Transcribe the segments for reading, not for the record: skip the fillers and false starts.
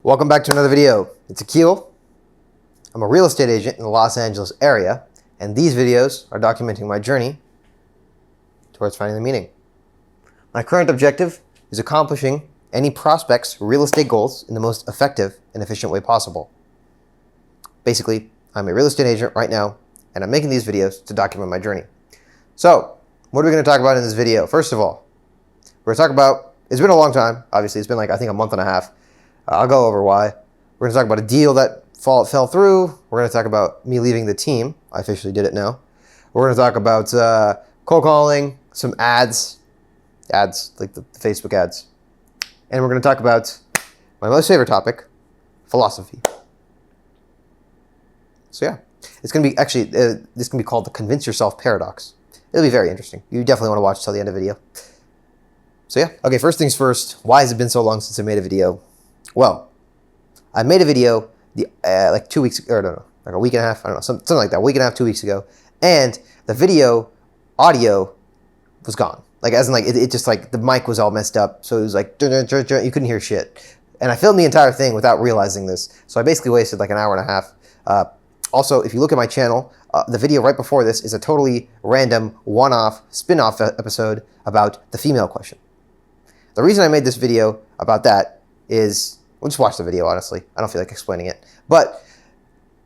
Welcome back to another video. It's Akhil. I'm a real estate agent in the Los Angeles area, and these videos are documenting my journey towards finding the meaning. My current objective is accomplishing any prospect's real estate goals in the most effective and efficient way possible. Basically, I'm a real estate agent right now, and I'm making these videos to document my journey. So, what are we going to talk about in this video? First of all, we're going to talk about, it's been a long time, obviously. It's been like, I think, a month and a half. I'll go over why. We're going to talk about a deal that fell through. We're going to talk about me leaving the team. I officially did it now. We're going to talk about cold calling, some ads like the Facebook ads. And we're going to talk about my most favorite topic, philosophy. So yeah, it's going to be actually, this can be called the convince yourself paradox. It'll be very interesting. You definitely want to watch till the end of the video. So yeah, okay, first things first, why has it been so long since I made a video? Well, I made a video like 2 weeks, or no, like a week and a half, I don't know, something like that, a week and a half, 2 weeks ago, and the video audio was gone. Like, as in, like, it just, like, the mic was all messed up, so it was like, you couldn't hear shit. And I filmed the entire thing without realizing this, so I basically wasted like an hour and a half. Also, if you look at my channel, the video right before this is a totally random, one-off, spin-off episode about the female question. The reason I made this video about that is, we'll just watch the video, honestly. I don't feel like explaining it. But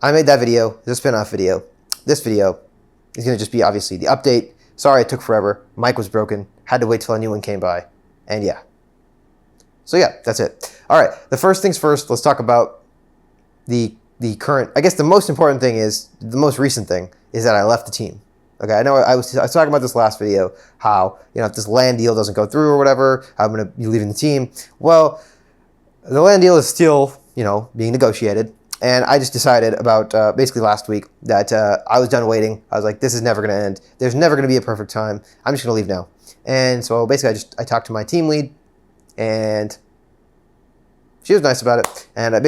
I made that video, it's a spin-off video. This video is going to just be, obviously, the update. Sorry it took forever. Mic was broken. Had to wait till a new one came by. And yeah. So yeah, that's it. All right, the first things first, let's talk about the current, I guess the most important thing is, the most recent thing, is that I left the team. Okay, I know I was talking about this last video, how, you know, if this land deal doesn't go through or whatever, I'm going to be leaving the team. Well, the land deal is still, you know, being negotiated. And I just decided about basically last week that I was done waiting. I was like, this is never going to end. There's never going to be a perfect time. I'm just going to leave now. And so basically I talked to my team lead, and she was nice about it. And I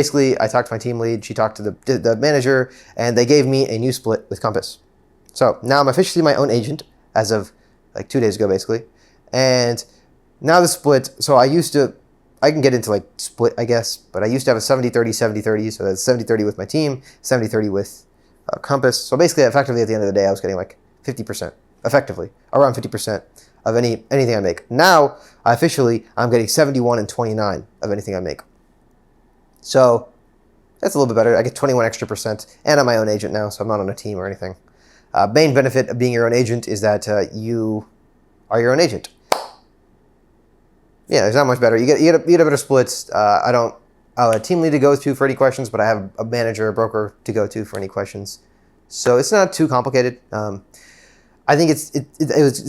talked to my team lead. She talked to the manager, and they gave me a new split with Compass. So now I'm officially my own agent as of like 2 days ago, basically. And now the split, so I can get into like split, I guess, but I used to have a 70-30, 70-30, so that's 70-30 with my team, 70-30 with Compass. So basically, effectively, at the end of the day, I was getting like 50%, effectively, around 50% of anything I make. Now, I'm getting 71 and 29 of anything I make. So that's a little bit better. I get 21 extra %, and I'm my own agent now, so I'm not on a team or anything. Main benefit of being your own agent is that you are your own agent. Yeah, there's not much better. You get a better splits. I don't have a team lead to go to for any questions, but I have a manager, a broker to go to for any questions. So it's not too complicated. I think it's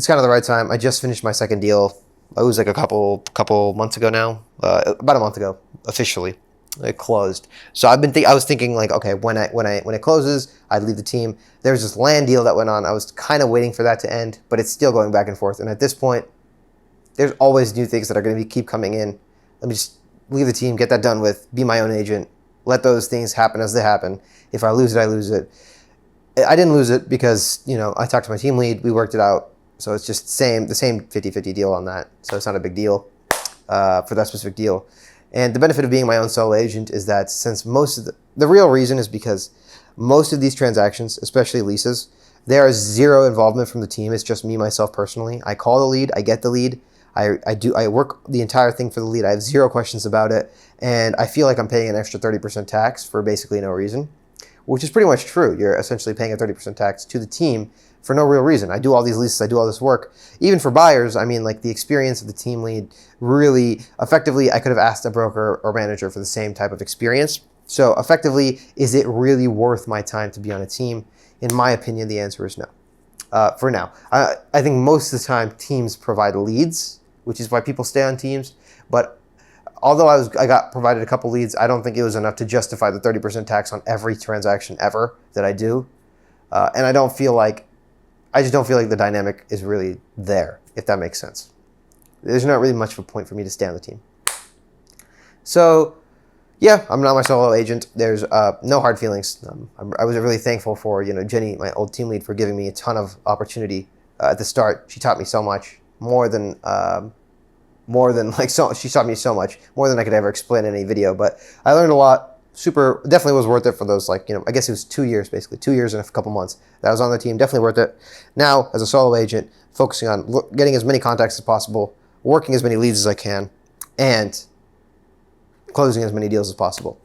kind of the right time. I just finished my second deal. It was like a couple months ago now, about a month ago, officially. It closed. So I was thinking like, okay, when it closes, I'd leave the team. There's this land deal that went on. I was kind of waiting for that to end, but it's still going back and forth. And at this point, there's always new things that are going to keep coming in. Let me just leave the team, get that done with, be my own agent, let those things happen as they happen. If I lose it, I lose it. I didn't lose it because, you know, I talked to my team lead, we worked it out. So it's just the same 50-50 deal on that. So it's not a big deal for that specific deal. And the benefit of being my own solo agent is that since most of the real reason is because most of these transactions, especially leases, there is zero involvement from the team. It's just me, myself, personally. I call the lead, I get the lead. I work the entire thing for the lead. I have zero questions about it. And I feel like I'm paying an extra 30% tax for basically no reason, which is pretty much true. You're essentially paying a 30% tax to the team for no real reason. I do all these leases, I do all this work. Even for buyers, I mean, like the experience of the team lead really effectively, I could have asked a broker or manager for the same type of experience. So effectively, is it really worth my time to be on a team? In my opinion, the answer is no. For now. I think most of the time teams provide leads, which is why people stay on teams. But although I got provided a couple leads, I don't think it was enough to justify the 30% tax on every transaction ever that I do. And I just don't feel like the dynamic is really there, if that makes sense. There's not really much of a point for me to stay on the team. So yeah, I'm not my solo agent. There's no hard feelings. I was really thankful for, you know, Jenny, my old team lead, for giving me a ton of opportunity at the start. She taught me so much, more than more than like so. She taught me so much more than I could ever explain in any video. But I learned a lot. Super, definitely was worth it for those, like, I guess it was 2 years, basically 2 years and a couple months that I was on the team. Definitely worth it. Now, as a solo agent, focusing on getting as many contacts as possible, working as many leads as I can, and closing as many deals as possible.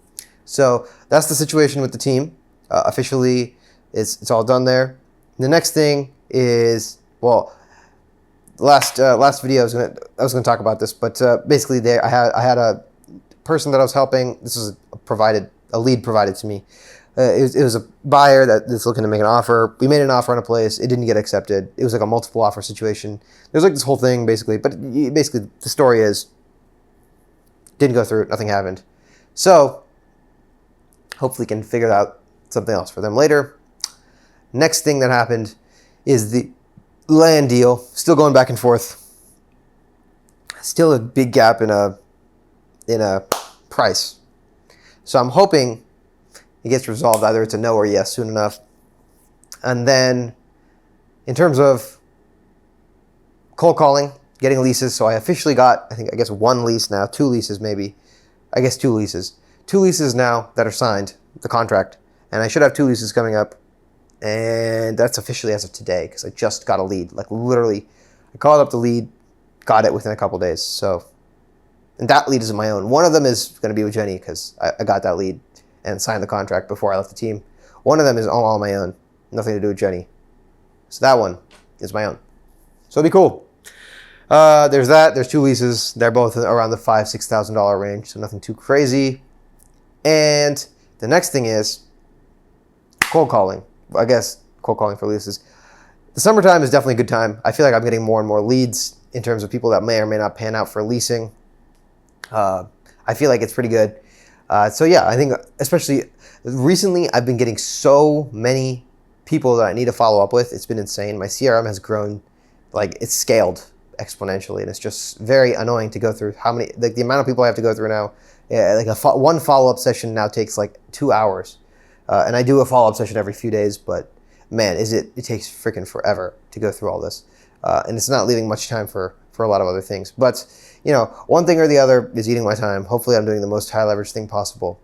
So that's the situation with the team. Officially, it's all done there. The next thing is, well, last video I was gonna talk about this, but basically I had a person that I was helping. This was a lead provided to me. It was a buyer that's looking to make an offer. We made an offer on a place. It didn't get accepted. It was like a multiple offer situation. There's like this whole thing basically, but basically the story is didn't go through. Nothing happened. So hopefully can figure out something else for them later. Next thing that happened is the land deal. Still going back and forth. Still a big gap in a price. So I'm hoping it gets resolved. Either it's a no or yes soon enough. And then in terms of cold calling, getting leases. So I officially got, I guess 1 lease now, 2 leases maybe. I guess 2 leases. 2 leases now that are signed, the contract. And I should have 2 leases coming up. And that's officially as of today because I just got a lead. Like literally, I called up the lead, got it within a couple days. So, and that lead isn't my own. One of them is going to be with Jenny because I got that lead and signed the contract before I left the team. One of them is all on my own. Nothing to do with Jenny. So that one is my own. So it'll be cool. There's that. There's 2 leases. They're both around the $5,000-$6,000 range. So nothing too crazy. And the next thing is cold calling. I guess cold calling for leases. The summertime is definitely a good time. I feel like I'm getting more and more leads in terms of people that may or may not pan out for leasing. I feel like it's pretty good. So yeah, I think especially recently I've been getting so many people that I need to follow up with. It's been insane. My CRM has grown, like it's scaled exponentially, and it's just very annoying to go through how many, like the amount of people I have to go through now. Yeah, like one follow-up session now takes like 2 hours. And I do a follow-up session every few days, but man, it takes freaking forever to go through all this. And it's not leaving much time for a lot of other things. But, one thing or the other is eating my time. Hopefully I'm doing the most high leverage thing possible.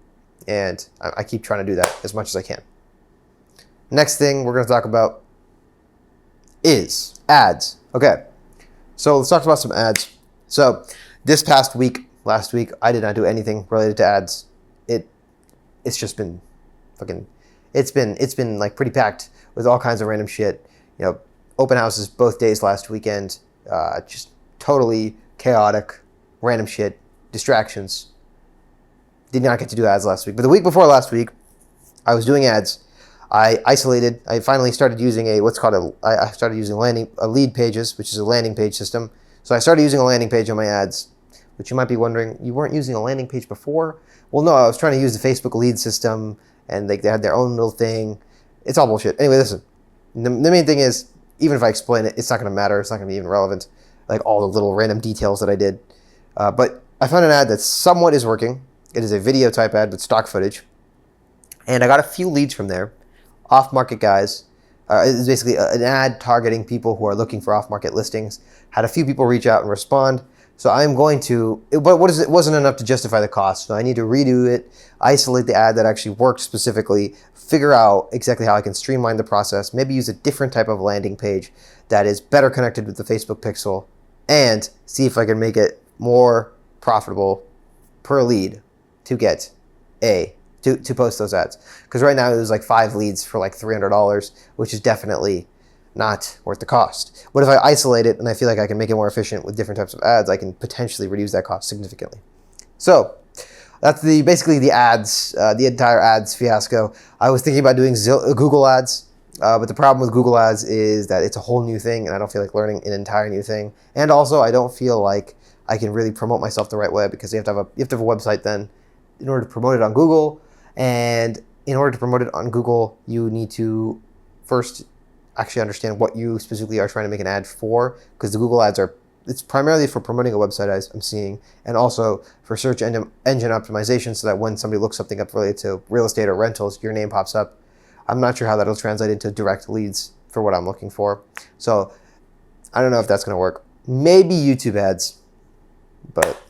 And I keep trying to do that as much as I can. Next thing we're going to talk about is ads. Okay, so let's talk about some ads. So this past week, last week, I did not do anything related to ads. It's just been it's been like pretty packed with all kinds of random shit. Open houses both days last weekend. Just totally chaotic, random shit, distractions. Did not get to do ads last week. But the week before last week, I was doing ads. I finally started using I started using lead pages, which is a landing page system. So I started using a landing page on my ads, which you might be wondering, you weren't using a landing page before? Well, no, I was trying to use the Facebook lead system, and they had their own little thing. It's all bullshit. Anyway, listen. The main thing is, even if I explain it, it's not going to matter. It's not going to be even relevant, like all the little random details that I did. But I found an ad that somewhat is working. It is a video type ad with stock footage. And I got a few leads from there. Off-market guys. It's basically an ad targeting people who are looking for off-market listings. Had a few people reach out and respond. So I'm going to, but it wasn't enough to justify the cost. So I need to redo it, isolate the ad that actually worked specifically, figure out exactly how I can streamline the process, maybe use a different type of landing page that is better connected with the Facebook pixel, and see if I can make it more profitable per lead to get to post those ads. Because right now it was like 5 leads for like $300, which is definitely not worth the cost. But if I isolate it and I feel like I can make it more efficient with different types of ads, I can potentially reduce that cost significantly. So that's basically the ads, the entire ads fiasco. I was thinking about doing Google ads, but the problem with Google ads is that it's a whole new thing, and I don't feel like learning an entire new thing. And also, I don't feel like I can really promote myself the right way, because you have to have a website then in order to promote it on Google. And in order to promote it on Google, you need to first actually understand what you specifically are trying to make an ad for, because the Google ads it's primarily for promoting a website, as I'm seeing, and also for search engine optimization, so that when somebody looks something up related to real estate or rentals, your name pops up. I'm not sure how that'll translate into direct leads for what I'm looking for. So I don't know if that's going to work. Maybe YouTube ads. But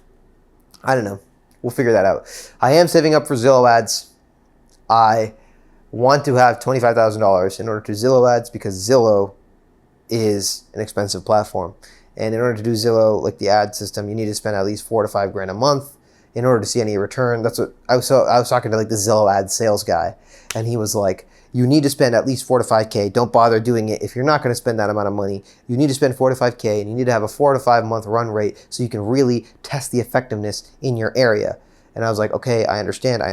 I don't know. We'll figure that out. I am saving up for Zillow ads. I want to have $25,000 in order to Zillow ads because Zillow is an expensive platform. And in order to do Zillow, like the ad system, you need to spend at least $4 to $5 a month in order to see any return. That's what I was talking to like the Zillow ad sales guy, and he was like, you need to spend at least 4 to 5K. Don't bother doing it if you're not going to spend that amount of money. You need to spend 4 to 5K, and you need to have a 4 to 5 month run rate so you can really test the effectiveness in your area. And I was like, okay, I understand.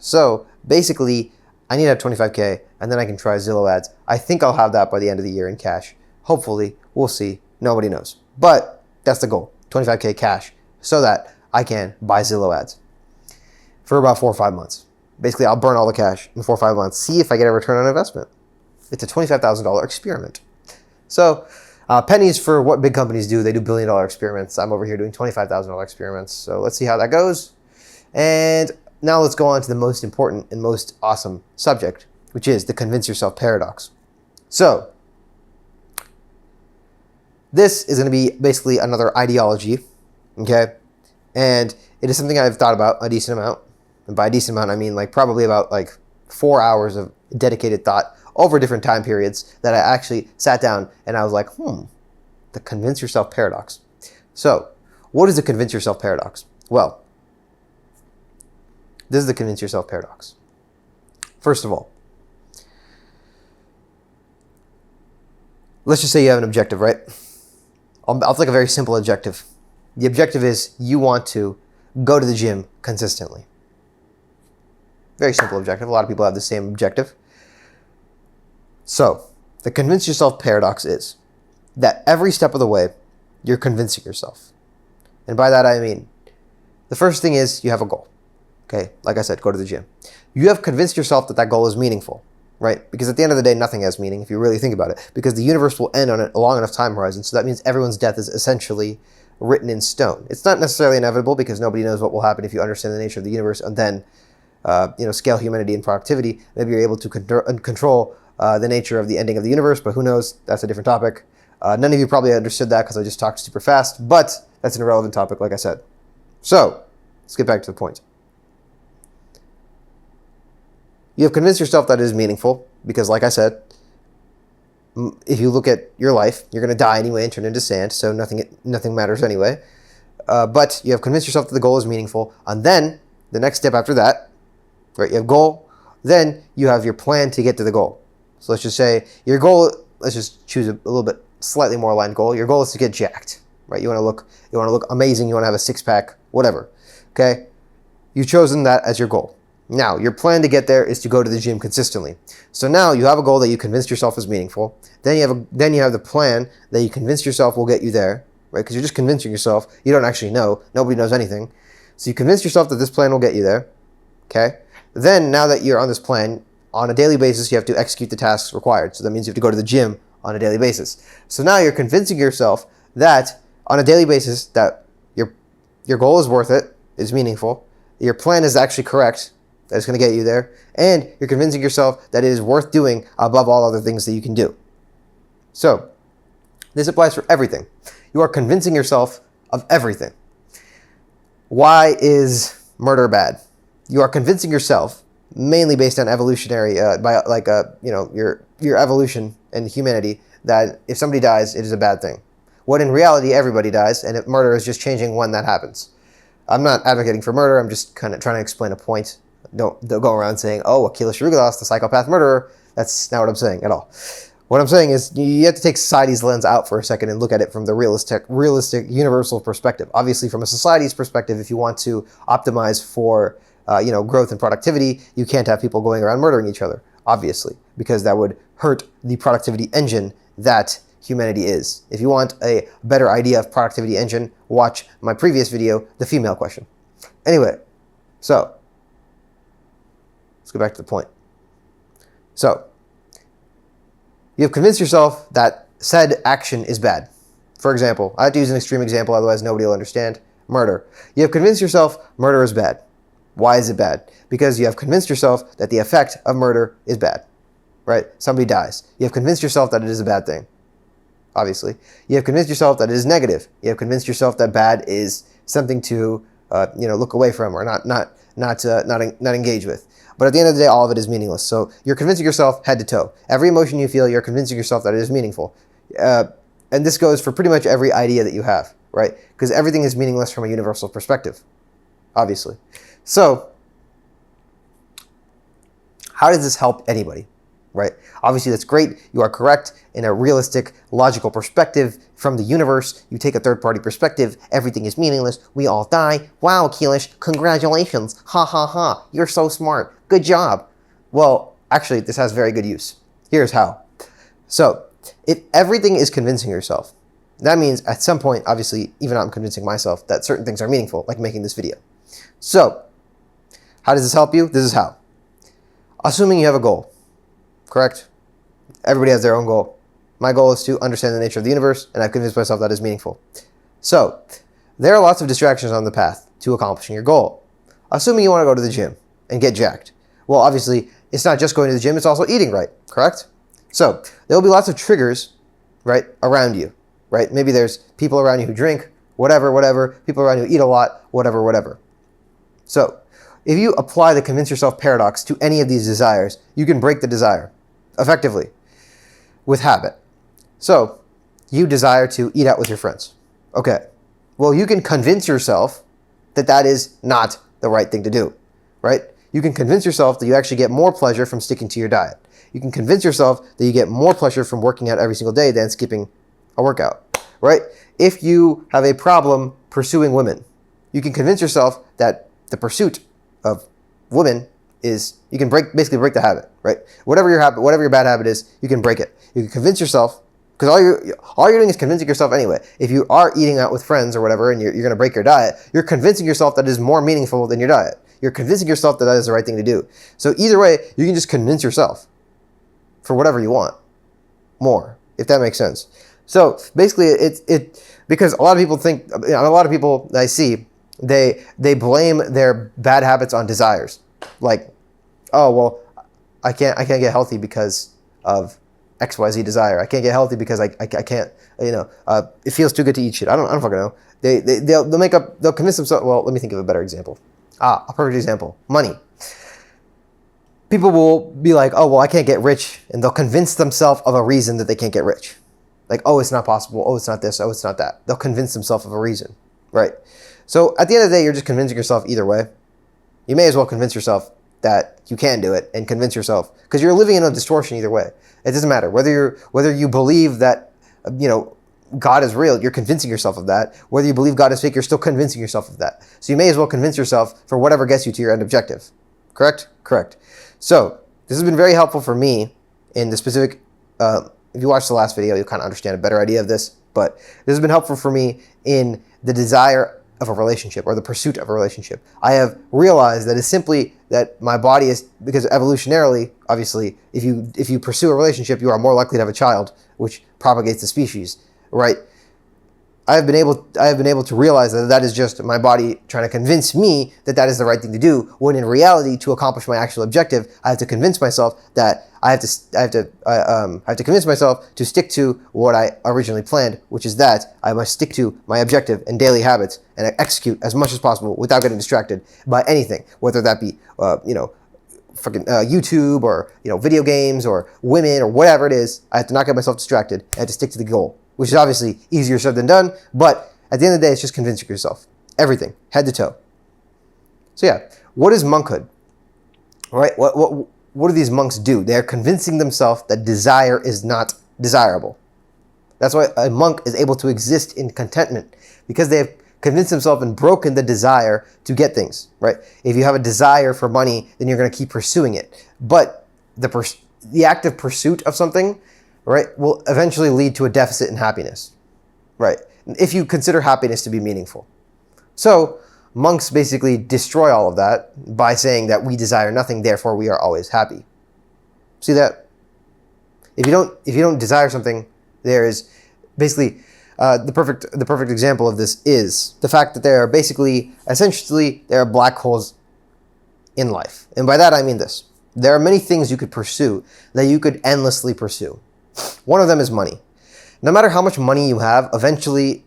So basically, I need to have 25K, and then I can try Zillow ads. I think I'll have that by the end of the year in cash. Hopefully, we'll see. Nobody knows. But that's the goal, 25K cash, so that I can buy Zillow ads for about 4 or 5 months. Basically, I'll burn all the cash in 4 or 5 months, see if I get a return on investment. It's a $25,000 experiment. So pennies for what big companies do. They do billion-dollar experiments. I'm over here doing $25,000 experiments. So let's see how that goes. And now let's go on to the most important and most awesome subject, which is the convince yourself paradox. So this is going to be basically another ideology, okay? And it is something I've thought about a decent amount. And by a decent amount, I mean like probably about like 4 hours of dedicated thought over different time periods that I actually sat down and I was like, the convince yourself paradox. So what is the convince yourself paradox? Well, this is the convince yourself paradox. First of all, let's just say you have an objective, right? I'll take a very simple objective. The objective is you want to go to the gym consistently. Very simple objective. A lot of people have the same objective. So, the convince yourself paradox is that every step of the way, you're convincing yourself. And by that I mean, the first thing is you have a goal. Okay, like I said, go to the gym. You have convinced yourself that that goal is meaningful, right? Because at the end of the day, nothing has meaning if you really think about it. Because the universe will end on a long enough time horizon, so that means everyone's death is essentially written in stone. It's not necessarily inevitable because nobody knows what will happen if you understand the nature of the universe and then scale humanity and productivity. Maybe you're able to control the nature of the ending of the universe, but who knows? That's a different topic. None of you probably understood that because I just talked super fast, but that's an irrelevant topic, like I said. So, let's get back to the point. You have convinced yourself that it is meaningful because, like I said, if you look at your life, you're going to die anyway and turn into sand, so nothing matters anyway. But you have convinced yourself that the goal is meaningful, and then the next step after that, right? You have goal, then you have your plan to get to the goal. So let's just say your goal. Let's just choose a little bit slightly more aligned goal. Your goal is to get jacked, right? You want to look amazing. You want to have a six-pack, whatever. Okay, you've chosen that as your goal. Now, your plan to get there is to go to the gym consistently. So now you have a goal that you convinced yourself is meaningful. Then you have the plan that you convinced yourself will get you there, right? Because you're just convincing yourself. You don't actually know. Nobody knows anything. So you convince yourself that this plan will get you there, okay? Then now that you're on this plan, on a daily basis, you have to execute the tasks required. So that means you have to go to the gym on a daily basis. So now you're convincing yourself that on a daily basis that your goal is worth it, is meaningful, your plan is actually correct, that's going to get you there, and you're convincing yourself that it is worth doing above all other things that you can do. So, this applies for everything. You are convincing yourself of everything. Why is murder bad? You are convincing yourself, mainly based on evolutionary, your evolution and humanity, that if somebody dies, it is a bad thing. When in reality, everybody dies, and murder is just changing when that happens. I'm not advocating for murder. I'm just kind of trying to explain a point. Don't go around saying, oh, Akhil Sharugalas, the psychopath murderer. That's not what I'm saying at all. What I'm saying is you have to take society's lens out for a second and look at it from the realistic, universal perspective. Obviously, from a society's perspective, if you want to optimize for growth and productivity, you can't have people going around murdering each other, obviously, because that would hurt the productivity engine that humanity is. If you want a better idea of productivity engine, watch my previous video, The Female Question. Anyway, so let's go back to the point. So, you have convinced yourself that said action is bad. For example, I have to use an extreme example, otherwise nobody will understand. Murder. You have convinced yourself murder is bad. Why is it bad? Because you have convinced yourself that the effect of murder is bad. Right? Somebody dies. You have convinced yourself that it is a bad thing. obviously. You have convinced yourself that it is negative. You have convinced yourself that bad is something to look away from or not engage with. But at the end of the day, all of it is meaningless. So you're convincing yourself head to toe. Every emotion you feel, you're convincing yourself that it is meaningful. And this goes for pretty much every idea that you have, right? Because everything is meaningless from a universal perspective, obviously. So how does this help anybody, right? Obviously, that's great. You are correct in a realistic, logical perspective from the universe. You take a third-party perspective. Everything is meaningless. We all die. Wow, Keelish, congratulations. Ha, ha, ha. You're so smart. Good job. Well, actually, this has very good use. Here's how. So if everything is convincing yourself, that means at some point, obviously, even I'm convincing myself that certain things are meaningful, like making this video. So how does this help you? This is how. Assuming you have a goal, correct? Everybody has their own goal. My goal is to understand the nature of the universe, and I've convinced myself that is meaningful. So there are lots of distractions on the path to accomplishing your goal. Assuming you want to go to the gym and get jacked. Well, obviously, it's not just going to the gym, it's also eating right, correct? So there will be lots of triggers, right, around you, right? Maybe there's people around you who drink, whatever, people around you who eat a lot, whatever. So if you apply the convince yourself paradox to any of these desires, you can break the desire effectively with habit. So you desire to eat out with your friends. Okay. Well, you can convince yourself that that is not the right thing to do, right? You can convince yourself that you actually get more pleasure from sticking to your diet. You can convince yourself that you get more pleasure from working out every single day than skipping a workout, right? If you have a problem pursuing women, you can convince yourself that the pursuit of women is, you can basically break the habit, right? Whatever your bad habit is, you can break it. You can convince yourself, because all you're doing is convincing yourself anyway. If you are eating out with friends or whatever, and you're going to break your diet, you're convincing yourself that it is more meaningful than your diet. You're convincing yourself that that is the right thing to do. So either way, you can just convince yourself for whatever you want more, if that makes sense. So basically, it because a lot of people think, a lot of people that I see, they blame their bad habits on desires. Like, oh, well, I can't get healthy because of XYZ desire. I can't get healthy because I can't, it feels too good to eat shit. I don't fucking know. They'll convince themselves. Well, let me think of a better example. A perfect example. Money. People will be like, oh, well, I can't get rich. And they'll convince themselves of a reason that they can't get rich. Like, oh, it's not possible. Oh, it's not this. Oh, it's not that. They'll convince themselves of a reason. Right? So at the end of the day, you're just convincing yourself either way. You may as well convince yourself that you can do it and convince yourself, because you're living in a distortion either way. It doesn't matter whether you believe that, God is real, you're convincing yourself of that. Whether you believe God is fake, you're still convincing yourself of that. So you may as well convince yourself for whatever gets you to your end objective. Correct? Correct. So this has been very helpful for me in the specific, if you watch the last video, you'll kind of understand a better idea of this, but this has been helpful for me in the desire of a relationship or the pursuit of a relationship. I have realized that it's simply that my body is, because evolutionarily, obviously, if you pursue a relationship, you are more likely to have a child, which propagates the species, right? I have been able to realize that that is just my body trying to convince me that that is the right thing to do, when in reality, to accomplish my actual objective, I have to convince myself that I have to convince myself to stick to what I originally planned, which is that I must stick to my objective and daily habits and execute as much as possible without getting distracted by anything, whether that be YouTube or video games or women or whatever it is. I have to not get myself distracted. I have to stick to the goal, which is obviously easier said than done, but at the end of the day, it's just convincing yourself. Everything, head to toe. So yeah, what is monkhood? All right, what do these monks do? They're convincing themselves that desire is not desirable. That's why a monk is able to exist in contentment, because they have convinced themselves and broken the desire to get things, right? If you have a desire for money, then you're going to keep pursuing it. But the active pursuit of something, right, will eventually lead to a deficit in happiness, right? If you consider happiness to be meaningful. So monks basically destroy all of that by saying that we desire nothing, therefore we are always happy. See that? If you don't desire something, there is basically the perfect example of this is the fact that there are essentially black holes in life. And by that I mean this. There are many things you could pursue that you could endlessly pursue. One of them is money. No matter how much money you have, eventually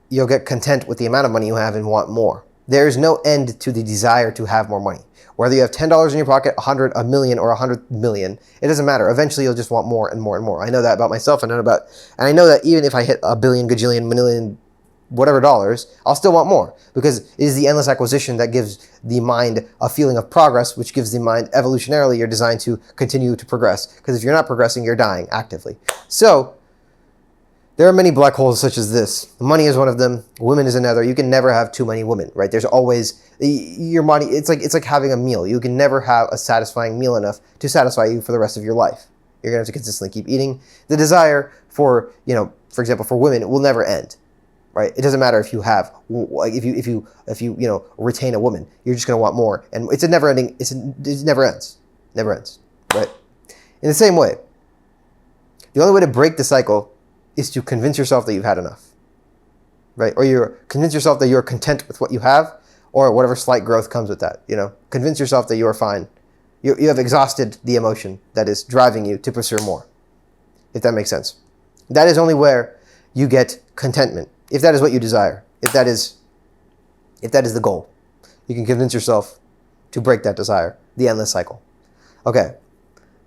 you'll get content with the amount of money you have and want more. There is no end to the desire to have more money. Whether you have $10 in your pocket, 100, a million, or 100 million, it doesn't matter. Eventually you'll just want more and more and more. I know that about myself. And I know that even if I hit a billion, gajillion, million, whatever dollars, I'll still want more, because it is the endless acquisition that gives the mind a feeling of progress, which gives the mind, evolutionarily, you're designed to continue to progress. Because if you're not progressing, you're dying actively. So there are many black holes such as this. Money is one of them. Women is another. You can never have too many women, right? There's always your money. It's like having a meal. You can never have a satisfying meal enough to satisfy you for the rest of your life. You're gonna have to consistently keep eating. The desire for, for example, for women, it will never end, right? It doesn't matter if you have, like, if you retain a woman, you're just gonna want more, and it's a never ending. It never ends, right? In the same way, the only way to break the cycle is to convince yourself that you've had enough, right? Or convince yourself that you're content with what you have, or whatever slight growth comes with that. Convince yourself that you're fine. You have exhausted the emotion that is driving you to pursue more, if that makes sense. That is only where you get contentment, if that is what you desire, if that is the goal. You can convince yourself to break that desire, the endless cycle. Okay.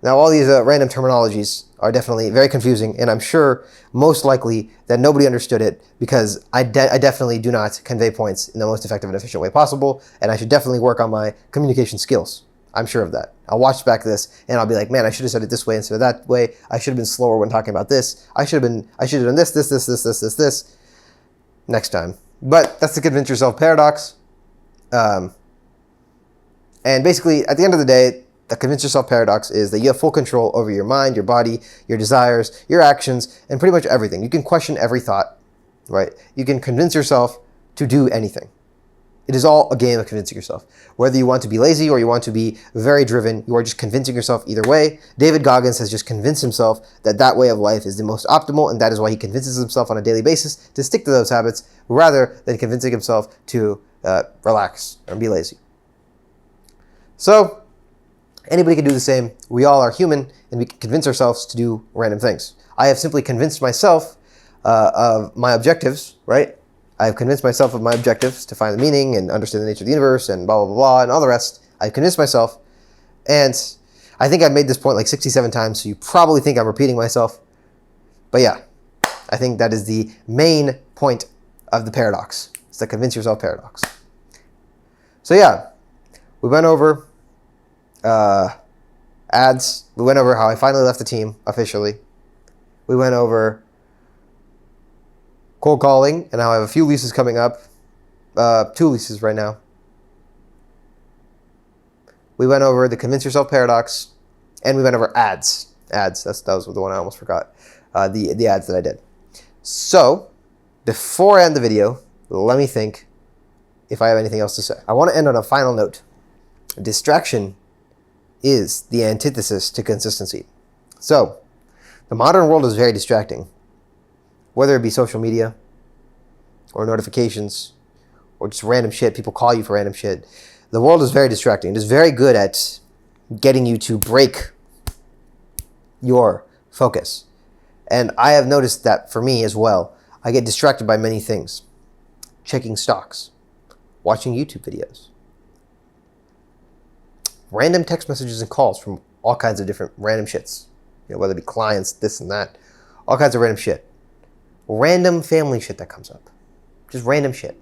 Now, all these random terminologies are definitely very confusing, and I'm sure most likely that nobody understood it, because I definitely do not convey points in the most effective and efficient way possible, and I should definitely work on my communication skills. I'm sure of that. I'll watch back this, and I'll be like, man, I should have said it this way instead of that way. I should have been slower when talking about this. I should have done this next time. But that's the convince yourself paradox. And basically, at the end of the day, the convince yourself paradox is that you have full control over your mind, your body, your desires, your actions, and pretty much everything. You can question every thought, right? You can convince yourself to do anything. It is all a game of convincing yourself. Whether you want to be lazy or you want to be very driven, you are just convincing yourself either way. David Goggins has just convinced himself that way of life is the most optimal, and that is why he convinces himself on a daily basis to stick to those habits rather than convincing himself to relax and be lazy. So, anybody can do the same. We all are human, and we can convince ourselves to do random things. I have simply convinced myself of my objectives, right? I have convinced myself of my objectives to find the meaning and understand the nature of the universe and blah, blah, blah, blah, and all the rest. I've convinced myself, and I think I've made this point like 67 times, so you probably think I'm repeating myself. But yeah, I think that is the main point of the paradox. It's the convince yourself paradox. So yeah, we went over ads. We went over how I finally left the team officially. We went over cold calling, and now I have a few leases coming up. 2 leases right now. We went over the convince yourself paradox, and we went over ads. That was the one I almost forgot. The ads that I did. So, before I end the video, let me think if I have anything else to say. I want to end on a final note. Distraction is the antithesis to consistency. So, the modern world is very distracting. Whether it be social media, or notifications, or just random shit, people call you for random shit. The world is very distracting. It is very good at getting you to break your focus. And I have noticed that for me as well. I get distracted by many things. Checking stocks, watching YouTube videos, random text messages and calls from all kinds of different random shits. Whether it be clients, this and that, all kinds of random shit. Random family shit that comes up. Just random shit.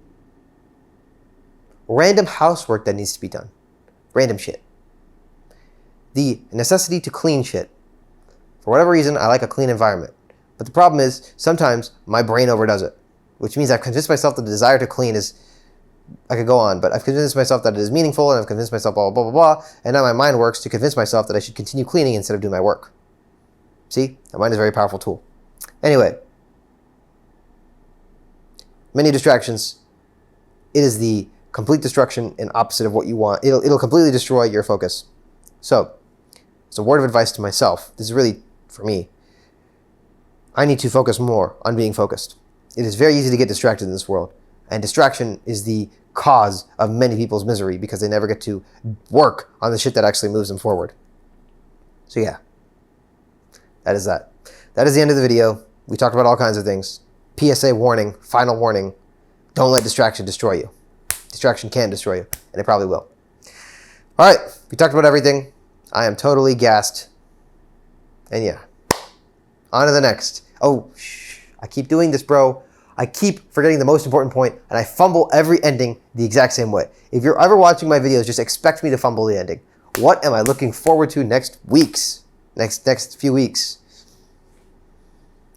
Random housework that needs to be done. Random shit. The necessity to clean shit. For whatever reason, I like a clean environment. But the problem is, sometimes my brain overdoes it. Which means I've convinced myself that the desire to clean is, I could go on, but I've convinced myself that it is meaningful, and I've convinced myself blah, blah, blah, blah, blah, and now my mind works to convince myself that I should continue cleaning instead of doing my work. See? The mind is a very powerful tool. Anyway. Many distractions. It is the complete destruction and opposite of what you want. It'll completely destroy your focus. So, it's a word of advice to myself. This is really for me. I need to focus more on being focused. It is very easy to get distracted in this world. And distraction is the cause of many people's misery because they never get to work on the shit that actually moves them forward. So yeah. That is that. That is the end of the video. We talked about all kinds of things. PSA warning, final warning. Don't let distraction destroy you. Distraction can destroy you, and it probably will. All right, we talked about everything. I am totally gassed. And yeah, on to the next. Oh, I keep doing this, bro. I keep forgetting the most important point, and I fumble every ending the exact same way. If you're ever watching my videos, just expect me to fumble the ending. What am I looking forward to next few weeks?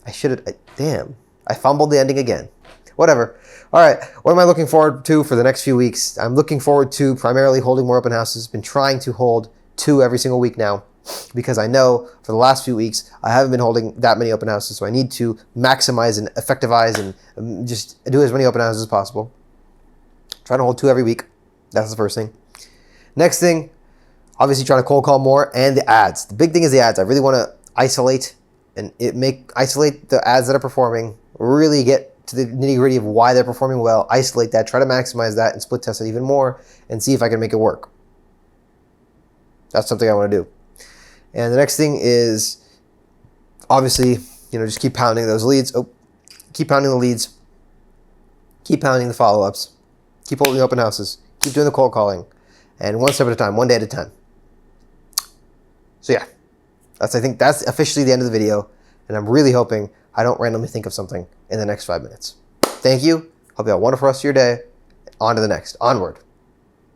I should have, damn. I fumbled the ending again. Whatever. All right, what am I looking forward to for the next few weeks? I'm looking forward to primarily holding more open houses. Been trying to hold 2 every single week now, because I know for the last few weeks I haven't been holding that many open houses, so I need to maximize and effectivize and just do as many open houses as possible. Trying to hold 2 every week. That's the first thing. Next thing, obviously trying to cold call more, and the ads. The big thing is the ads. I really want to isolate the ads that are performing, really get to the nitty-gritty of why they're performing well, isolate that, try to maximize that, and split test it even more, and see if I can make it work. That's something I want to do. And the next thing is, obviously, just keep pounding those leads. Keep pounding the leads. Keep pounding the follow-ups. Keep holding the open houses. Keep doing the cold calling. And one step at a time, one day at a time. So yeah, I think that's officially the end of the video. And I'm really hoping I don't randomly think of something in the next 5 minutes. Thank you. Hope you have a wonderful rest of your day. On to the next. Onward.